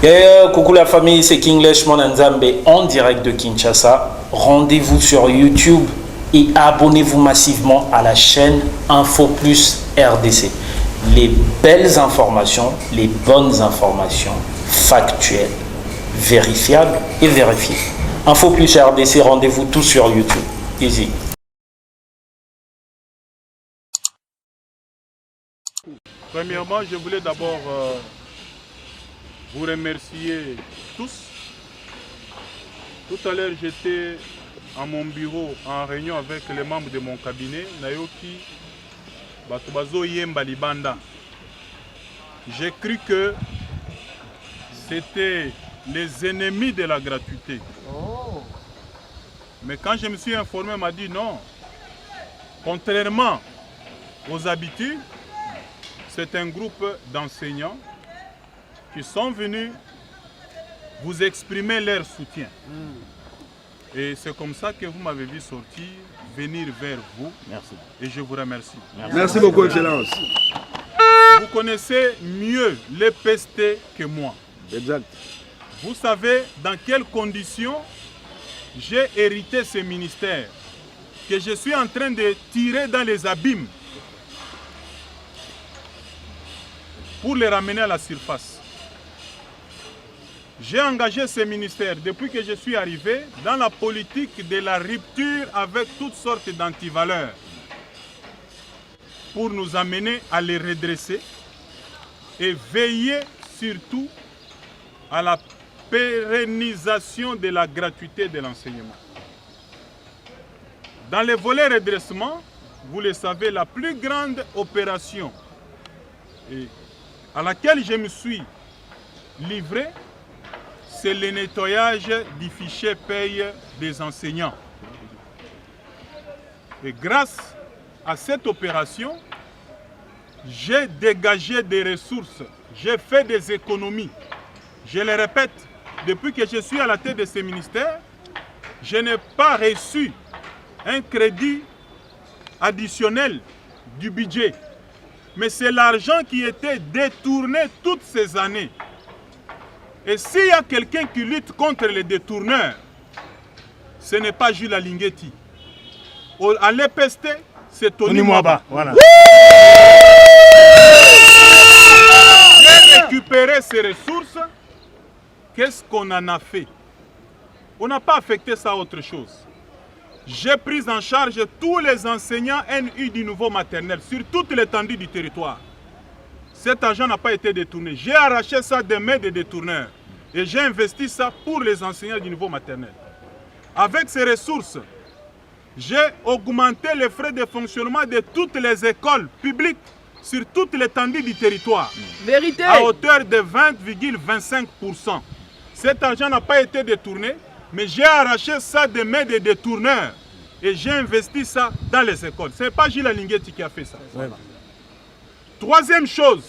Coucou la famille, c'est Kinglish Monanzambe en direct de Kinshasa. Rendez-vous sur YouTube et abonnez-vous massivement à la chaîne Info Plus RDC. Les belles informations, les bonnes informations factuelles, vérifiables et vérifiées. Info Plus RDC, rendez-vous tous sur YouTube. Easy. Premièrement, je voulais d'abord vous remercier tous. Tout à l'heure, j'étais à mon bureau en réunion avec les membres de mon cabinet, Nayoki Batubazo Yemba Libanda. J'ai cru que c'était les ennemis de la gratuité. Mais quand je me suis informé, on m'a dit non. Contrairement aux habitudes, c'est un groupe d'enseignants qui sont venus vous exprimer leur soutien. Et c'est comme ça que vous m'avez vu sortir, venir vers vous. Merci. Et je vous remercie. Merci beaucoup, Excellence. Vous connaissez mieux les pestés que moi. Exact. Vous savez dans quelles conditions j'ai hérité ce ministère, que je suis en train de tirer dans les abîmes pour les ramener à la surface. J'ai engagé ce ministère depuis que je suis arrivé dans la politique de la rupture avec toutes sortes d'antivaleurs pour nous amener à les redresser et veiller surtout à la pérennisation de la gratuité de l'enseignement. Dans les volets redressement, vous le savez, la plus grande opération à laquelle je me suis livré, c'est le nettoyage du fichier paye des enseignants. Et grâce à cette opération, j'ai dégagé des ressources, j'ai fait des économies. Je le répète, depuis que je suis à la tête de ce ministère, je n'ai pas reçu un crédit additionnel du budget. Mais c'est l'argent qui était détourné toutes ces années. Et s'il y a quelqu'un qui lutte contre les détourneurs, ce n'est pas Jules Alinghetti. À l'EPST, c'est Tony Mwaba. Voilà. J'ai récupéré ces ressources. Qu'est-ce qu'on en a fait? On n'a pas affecté ça à autre chose. J'ai pris en charge tous les enseignants NU du nouveau maternel sur toute l'étendue du territoire. Cet argent n'a pas été détourné. J'ai arraché ça des mains des détourneurs et j'ai investi ça pour les enseignants du niveau maternel. Avec ces ressources, j'ai augmenté les frais de fonctionnement de toutes les écoles publiques sur toute l'étendue du territoire. Vérité. À hauteur de 20,25%. Cet argent n'a pas été détourné, mais j'ai arraché ça des mains des détourneurs et j'ai investi ça dans les écoles. Ce n'est pas Gilles Alinghetti qui a fait ça. Voilà. Troisième chose,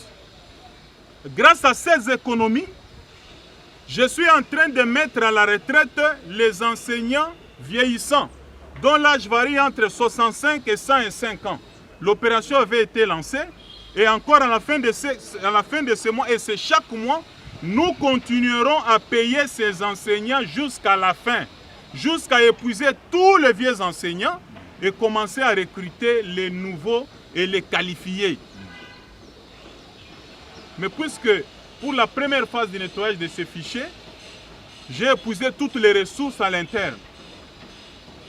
grâce à ces économies, je suis en train de mettre à la retraite les enseignants vieillissants, dont l'âge varie entre 65 et 105 ans. L'opération avait été lancée et encore à la fin de ce mois, et c'est chaque mois, nous continuerons à payer ces enseignants jusqu'à la fin, jusqu'à épuiser tous les vieux enseignants et commencer à recruter les nouveaux et les qualifier. Mais puisque pour la première phase du nettoyage de ces fichiers, j'ai épuisé toutes les ressources à l'interne,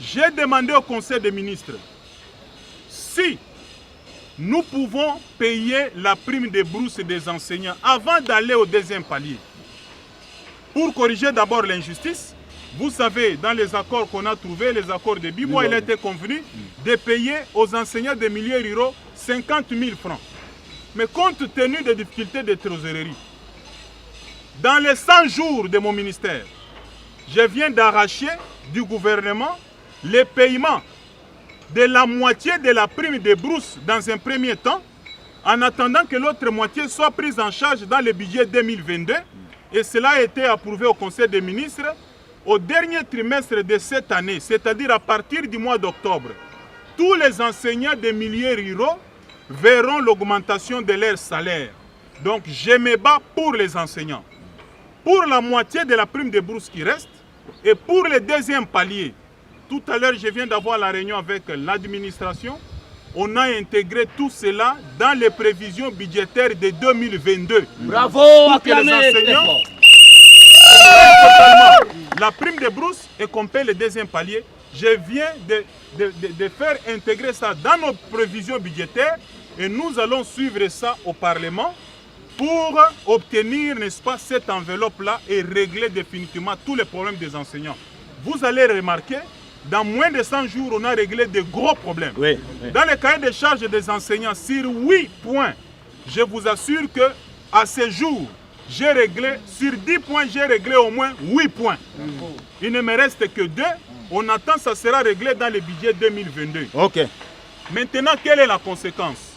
j'ai demandé au Conseil des ministres si nous pouvons payer la prime de brousse des enseignants avant d'aller au deuxième palier. Pour corriger d'abord l'injustice, vous savez, dans les accords qu'on a trouvés, les accords de Bibo, il a été convenu de payer aux enseignants des milieux ruraux 50 000 francs. Mais compte tenu des difficultés de trésorerie, dans les 100 jours de mon ministère, je viens d'arracher du gouvernement les paiements de la moitié de la prime de brousse dans un premier temps, en attendant que l'autre moitié soit prise en charge dans le budget 2022. Et cela a été approuvé au Conseil des ministres au dernier trimestre de cette année, c'est-à-dire à partir du mois d'octobre. Tous les enseignants des milieux ruraux verront l'augmentation de leur salaire. Donc je me bats pour les enseignants. pour la moitié de la prime de bourse qui reste et pour le deuxième palier. Tout à l'heure, je viens d'avoir la réunion avec l'administration. On a intégré tout cela dans les prévisions budgétaires de 2022. Bravo, pour que les enseignants totalement la prime de bourse et qu'on paie le deuxième palier. Je viens de faire intégrer ça dans nos prévisions budgétaires et nous allons suivre ça au Parlement pour obtenir, n'est-ce pas, cette enveloppe-là et régler définitivement tous les problèmes des enseignants. Vous allez remarquer, dans moins de 100 jours, on a réglé de gros problèmes. Oui. Dans le cahier de charges des enseignants, sur 8 points, je vous assure qu'à ce jour, j'ai réglé, sur 10 points, j'ai réglé au moins 8 points. Il ne me reste que 2. On attend que ça sera réglé dans le budget 2022. Ok. Maintenant, quelle est la conséquence?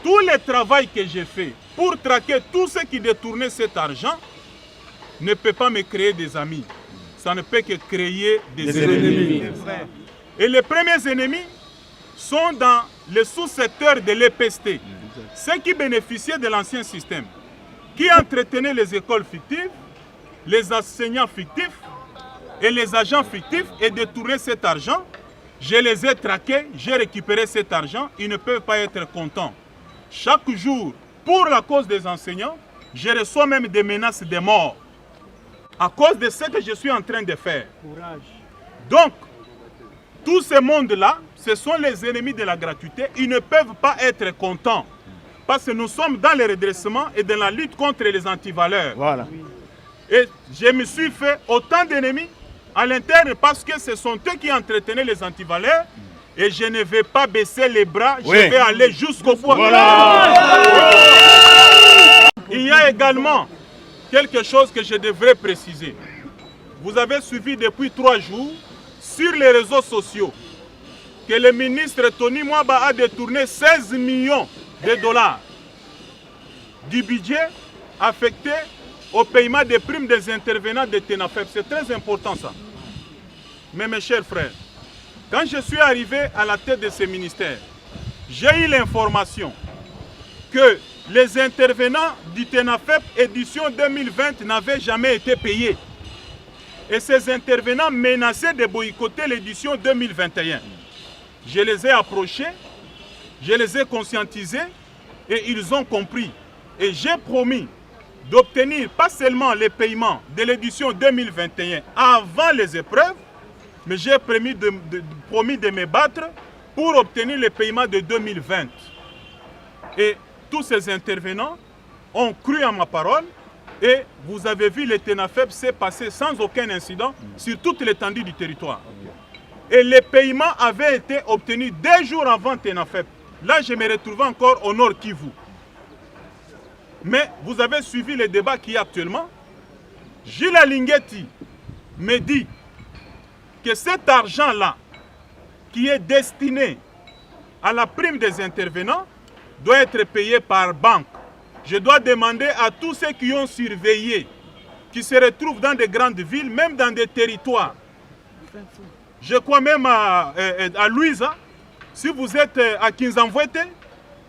Tout le travail que j'ai fait pour traquer tous ceux qui détournaient cet argent ne peut pas me créer des amis. Ça ne peut que créer des ennemis. Et les premiers ennemis sont dans le sous-secteur de l'EPST. Ceux qui bénéficiaient de l'ancien système, qui entretenaient les écoles fictives, les enseignants fictifs et les agents fictifs et détournaient cet argent. Je les ai traqués, j'ai récupéré cet argent, ils ne peuvent pas être contents. Chaque jour, pour la cause des enseignants, je reçois même des menaces de mort à cause de ce que je suis en train de faire. Donc, tout ce monde-là, ce sont les ennemis de la gratuité. Ils ne peuvent pas être contents parce que nous sommes dans le redressement et dans la lutte contre les antivaleurs. Voilà. Et je me suis fait autant d'ennemis à l'interne parce que ce sont eux qui entretenaient les antivaleurs. Et je ne vais pas baisser les bras, je vais aller jusqu'au bout. Voilà. Il y a également quelque chose que je devrais préciser. Vous avez suivi depuis 3 jours sur les réseaux sociaux que le ministre Tony Mwaba a détourné 16 millions de dollars du budget affecté au paiement des primes des intervenants de TENAFEP. C'est très important ça. Mais mes chers frères, quand je suis arrivé à la tête de ce ministère, j'ai eu l'information que les intervenants du TENAFEP édition 2020 n'avaient jamais été payés. Et ces intervenants menaçaient de boycotter l'édition 2021. Je les ai approchés, je les ai conscientisés et ils ont compris. Et j'ai promis d'obtenir pas seulement les paiements de l'édition 2021 avant les épreuves, mais j'ai promis de me battre pour obtenir les paiements de 2020. Et tous ces intervenants ont cru à ma parole et vous avez vu le TENAFEP s'est passé sans aucun incident sur toute l'étendue du territoire. Et les paiements avaient été obtenus 2 jours avant TENAFEP. Là, je me retrouvais encore au Nord Kivu. Mais vous avez suivi le débat qui est actuellement. Gilles Alinghetti me dit que cet argent-là, qui est destiné à la prime des intervenants, doit être payé par banque. Je dois demander à tous ceux qui ont surveillé, qui se retrouvent dans des grandes villes, même dans des territoires. Je crois même à Louisa, si vous êtes à Kinzamvouete,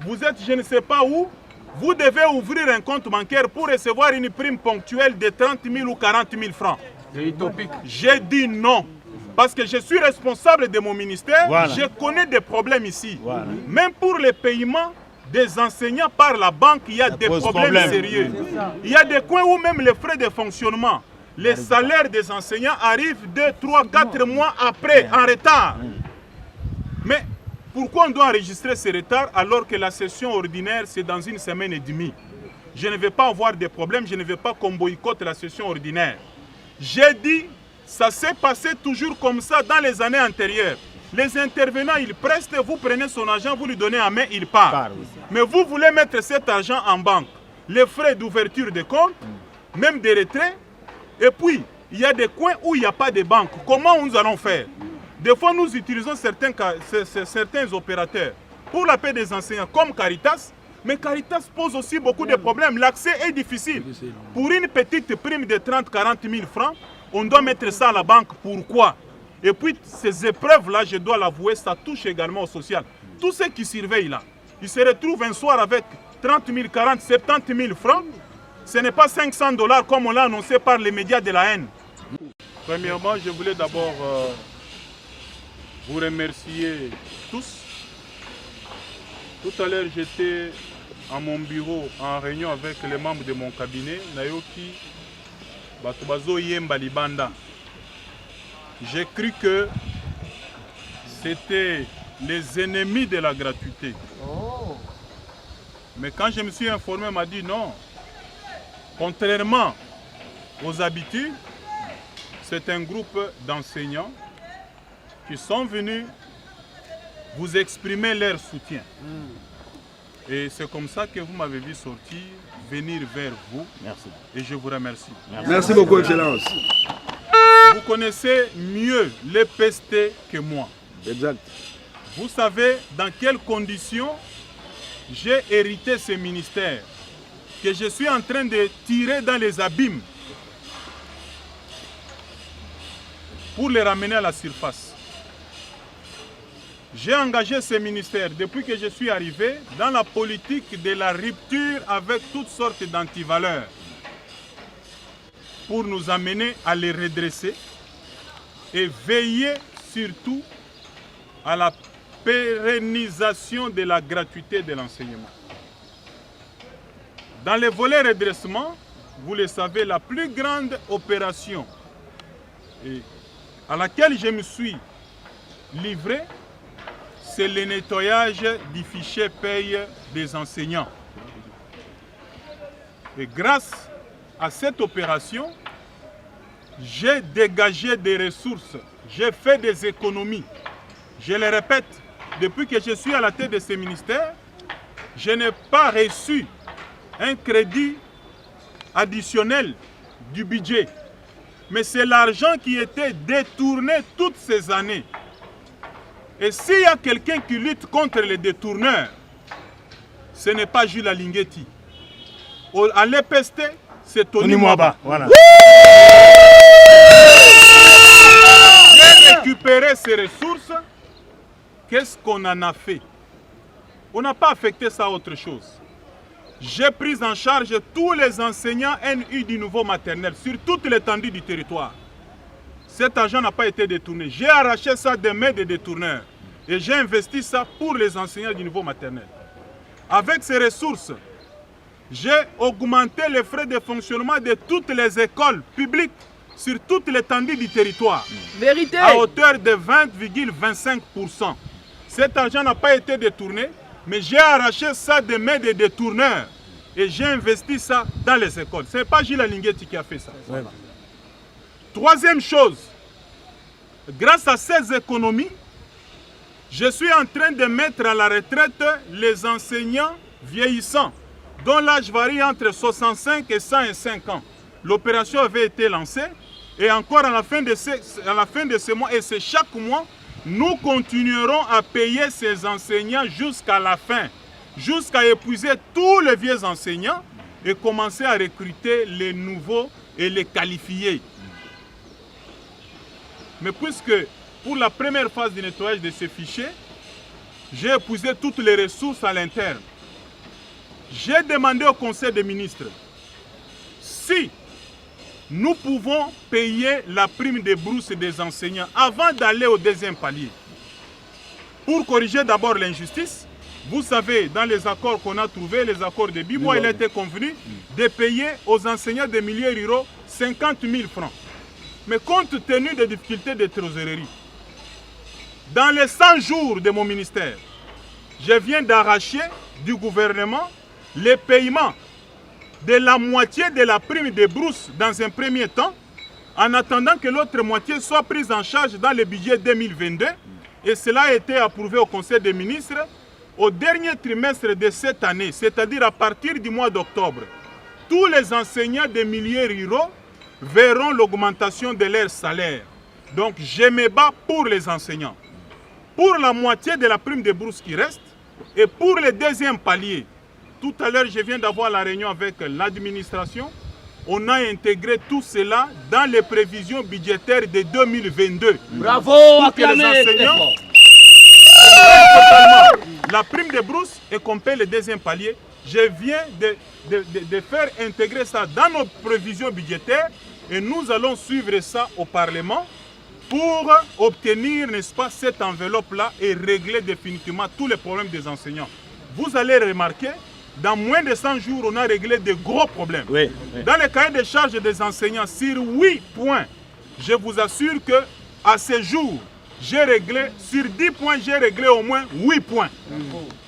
vous êtes je ne sais pas où, vous devez ouvrir un compte bancaire pour recevoir une prime ponctuelle de 30 000 ou 40 000 francs. C'est utopique. J'ai dit non. Parce que je suis responsable de mon ministère, voilà. Je connais des problèmes ici. Voilà. Même pour les paiements des enseignants par la banque, il y a des problèmes sérieux. Il y a des coins où même les frais de fonctionnement, les salaires des enseignants arrivent 2, 3, 4 mois après, en retard. Mais pourquoi on doit enregistrer ce retard alors que la session ordinaire, c'est dans 1 semaine et demie? Je ne vais pas avoir de problème, je ne vais pas qu'on boycotte la session ordinaire. J'ai dit, ça s'est passé toujours comme ça dans les années antérieures. Les intervenants, ils prestent, vous prenez son argent, vous lui donnez en main, il part. Mais vous voulez mettre cet argent en banque. Les frais d'ouverture de compte, même des retraits. Et puis, il y a des coins où il n'y a pas de banque. Comment nous allons faire? Des fois, nous utilisons certains opérateurs pour la paix des enseignants, comme Caritas. Mais Caritas pose aussi beaucoup de problèmes. L'accès est difficile. Pour une petite prime de 30-40 000 francs, on doit mettre ça à la banque. Pourquoi? Et puis, ces épreuves-là, je dois l'avouer, ça touche également au social. Tous ceux qui surveillent là, ils se retrouvent un soir avec 30 000, 40 000, 70 000 francs. Ce n'est pas 500 $ comme on l'a annoncé par les médias de la haine. Premièrement, je voulais d'abord vous remercier tous. Tout à l'heure, j'étais à mon bureau en réunion avec les membres de mon cabinet, Nayoki Batubazo Yemba Libanda. J'ai cru que c'était les ennemis de la gratuité. Oh. Mais quand je me suis informé, on m'a dit non. Contrairement aux habitudes, c'est un groupe d'enseignants qui sont venus vous exprimer leur soutien. Et c'est comme ça que vous m'avez vu sortir, venir vers vous. Merci. Et je vous remercie. Merci beaucoup, Excellence. Vous connaissez mieux les PST que moi. Exact. Vous savez dans quelles conditions j'ai hérité ce ministère, que je suis en train de tirer dans les abîmes pour les ramener à la surface. J'ai engagé ce ministère depuis que je suis arrivé dans la politique de la rupture avec toutes sortes d'antivaleurs pour nous amener à les redresser et veiller surtout à la pérennisation de la gratuité de l'enseignement. Dans les volets redressement, vous le savez, la plus grande opération à laquelle je me suis livré, c'est le nettoyage du fichier paye des enseignants. Et grâce à cette opération, j'ai dégagé des ressources, j'ai fait des économies. Je le répète, depuis que je suis à la tête de ce ministère, je n'ai pas reçu un crédit additionnel du budget. Mais c'est l'argent qui était détourné toutes ces années. Et s'il y a quelqu'un qui lutte contre les détourneurs, ce n'est pas Jules Alinghetti. À l'EPST, c'est Tony Mwaba. Voilà. J'ai récupéré ces ressources. Qu'est-ce qu'on en a fait? On n'a pas affecté ça à autre chose. J'ai pris en charge tous les enseignants NU du nouveau maternel sur toute l'étendue du territoire. Cet argent n'a pas été détourné. J'ai arraché ça des mains des détourneurs. Et j'ai investi ça pour les enseignants du niveau maternel. Avec ces ressources, j'ai augmenté les frais de fonctionnement de toutes les écoles publiques sur toute l'étendue du territoire. Vérité. À hauteur de 20,25%. Cet argent n'a pas été détourné, mais j'ai arraché ça des mains des détourneurs. Et j'ai investi ça dans les écoles. Ce n'est pas Gilles Alinghetti qui a fait ça. Voilà. Troisième chose, grâce à ces économies, je suis en train de mettre à la retraite les enseignants vieillissants, dont l'âge varie entre 65 et 105 ans. L'opération avait été lancée et encore à la fin de ce mois, et c'est chaque mois, nous continuerons à payer ces enseignants jusqu'à la fin, jusqu'à épuiser tous les vieux enseignants et commencer à recruter les nouveaux et les qualifier. Mais puisque pour la première phase du nettoyage de ces fichiers, j'ai épuisé toutes les ressources à l'interne. J'ai demandé au Conseil des ministres si nous pouvons payer la prime de brousse des enseignants avant d'aller au deuxième palier. Pour corriger d'abord l'injustice, vous savez, dans les accords qu'on a trouvés, les accords de Bibo, il a été convenu de payer aux enseignants des milieux ruraux 50 000 francs. Mais compte tenu des difficultés de trésorerie, dans les 100 jours de mon ministère, je viens d'arracher du gouvernement les paiements de la moitié de la prime de brousse dans un premier temps, en attendant que l'autre moitié soit prise en charge dans le budget 2022. Et cela a été approuvé au Conseil des ministres au dernier trimestre de cette année, c'est-à-dire à partir du mois d'octobre. Tous les enseignants des milieux ruraux verront l'augmentation de leur salaire. Donc je me bats pour les enseignants. Pour la moitié de la prime de brousse qui reste et pour le deuxième palier. Tout à l'heure, je viens d'avoir la réunion avec l'administration. On a intégré tout cela dans les prévisions budgétaires de 2022. Bravo, pour que les enseignants totalement la prime de brousse et qu'on paie le deuxième palier je viens de faire intégrer ça dans nos prévisions budgétaires et nous allons suivre ça au Parlement pour obtenir, n'est-ce pas, cette enveloppe-là et régler définitivement tous les problèmes des enseignants. Vous allez remarquer, dans moins de 100 jours, on a réglé de gros problèmes. Oui. Dans le cahier de charges des enseignants, sur 8 points, je vous assure qu'à ce jour, j'ai réglé, sur 10 points, j'ai réglé au moins 8 points.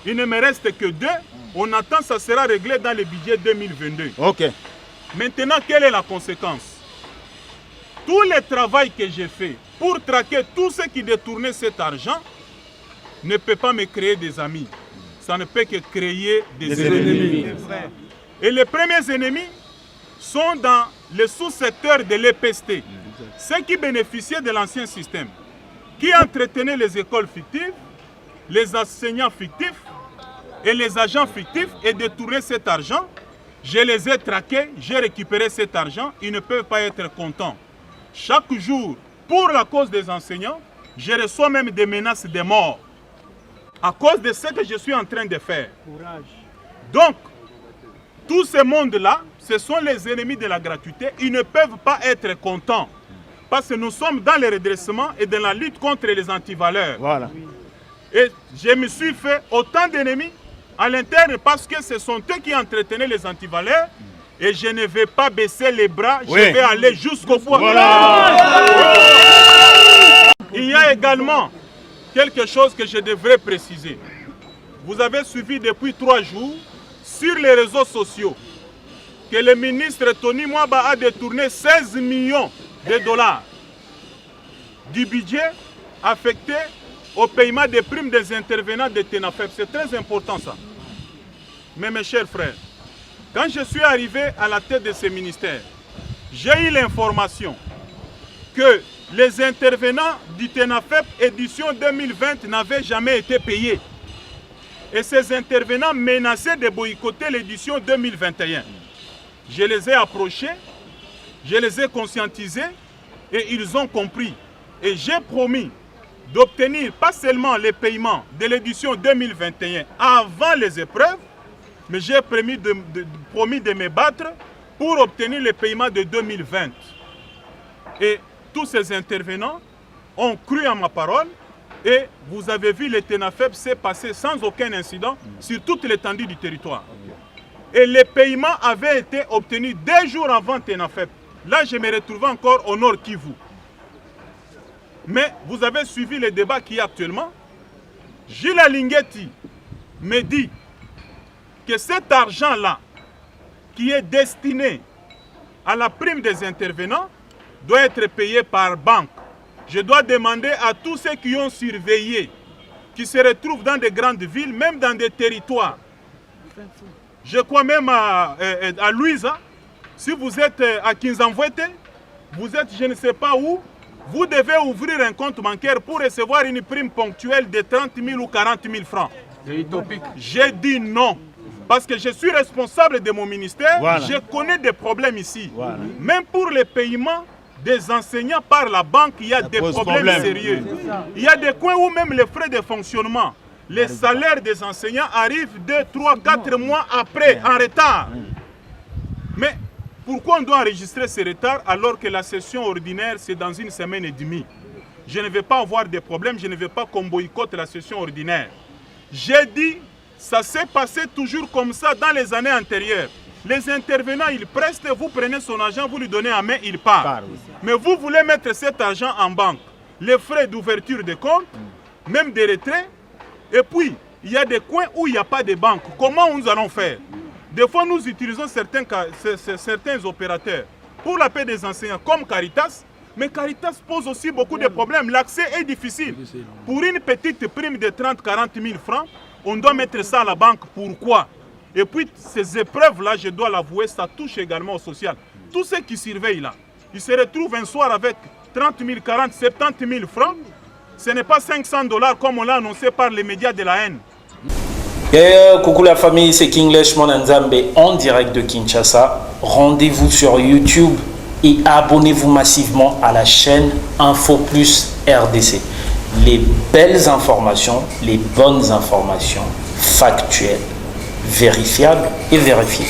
Il ne me reste que 2. On attend que ça sera réglé dans le budget 2022. Ok. Maintenant, quelle est la conséquence? Tout le travail que j'ai fait pour traquer tous ceux qui détournaient cet argent ne peut pas me créer des amis. Ça ne peut que créer des ennemis. Et les premiers ennemis sont dans le sous-secteur de l'EPST. Ceux qui bénéficiaient de l'ancien système, qui entretenaient les écoles fictives, les enseignants fictifs et les agents fictifs et détournaient cet argent. Je les ai traqués, j'ai récupéré cet argent, ils ne peuvent pas être contents. Chaque jour, pour la cause des enseignants, je reçois même des menaces de mort à cause de ce que je suis en train de faire. Donc, tout ce monde-là, ce sont les ennemis de la gratuité. Ils ne peuvent pas être contents parce que nous sommes dans le redressement et dans la lutte contre les antivaleurs. Voilà. Et je me suis fait autant d'ennemis à l'interne parce que ce sont eux qui entretenaient les antivaleurs. Et je ne vais pas baisser les bras, je vais aller jusqu'au bout. Voilà. Il y a également quelque chose que je devrais préciser. Vous avez suivi depuis 3 jours sur les réseaux sociaux que le ministre Tony Mwaba a détourné 16 millions de dollars du budget affecté au paiement des primes des intervenants de TENAFEP. C'est très important ça. Mais mes chers frères, quand je suis arrivé à la tête de ce ministère, j'ai eu l'information que les intervenants du TENAFEP édition 2020 n'avaient jamais été payés. Et ces intervenants menaçaient de boycotter l'édition 2021. Je les ai approchés, je les ai conscientisés et ils ont compris. Et j'ai promis d'obtenir pas seulement les paiements de l'édition 2021 avant les épreuves, mais j'ai promis de me battre pour obtenir les paiements de 2020. Et tous ces intervenants ont cru à ma parole et vous avez vu le TENAFEP s'est passé sans aucun incident sur toute l'étendue du territoire. Et les paiements avaient été obtenus 2 jours avant TENAFEP. Là, je me retrouvais encore au Nord Kivu. Mais vous avez suivi le débat qui est actuellement. Gilles Alinghetti me dit que cet argent-là, qui est destiné à la prime des intervenants, doit être payé par banque. Je dois demander à tous ceux qui ont surveillé, qui se retrouvent dans des grandes villes, même dans des territoires. Je crois même à Louisa, si vous êtes à Kinzamvouete, vous êtes je ne sais pas où, vous devez ouvrir un compte bancaire pour recevoir une prime ponctuelle de 30 000 ou 40 000 francs. C'est utopique. J'ai dit non. Parce que je suis responsable de mon ministère, je connais des problèmes ici. Même pour les paiements des enseignants par la banque, il y a des problèmes sérieux. Il y a des coins où même les frais de fonctionnement, les salaires des enseignants arrivent 2, 3, 4 mois après, en retard. Mais pourquoi on doit enregistrer ce retard alors que la session ordinaire, c'est dans 1 semaine et demie? Je ne vais pas avoir de problème, je ne vais pas qu'on boycotte la session ordinaire. J'ai dit, ça s'est passé toujours comme ça dans les années antérieures. Les intervenants, ils prestent, vous prenez son argent, vous lui donnez en main, il part. Mais vous voulez mettre cet argent en banque. Les frais d'ouverture de compte, même des retraits. Et puis, il y a des coins où il n'y a pas de banque. Comment nous allons faire? Des fois, nous utilisons certains opérateurs pour la paix des enseignants, comme Caritas. Mais Caritas pose aussi beaucoup de problèmes. L'accès est difficile. Pour une petite prime de 30-40 000 francs, on doit mettre ça à la banque. Pourquoi? Et puis, ces épreuves-là, je dois l'avouer, ça touche également au social. Tous ceux qui surveillent là, ils se retrouvent un soir avec 30 000, 40 000, 70 000 francs. Ce n'est pas 500 $ comme on l'a annoncé par les médias de la haine. Coucou la famille, c'est Kingless Monanzambe en direct de Kinshasa. Rendez-vous sur YouTube et abonnez-vous massivement à la chaîne Info Plus RDC. Les belles informations, les bonnes informations factuelles vérifiable et vérifié.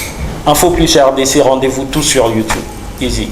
Info Plus RDC, rendez-vous tout sur YouTube. Easy.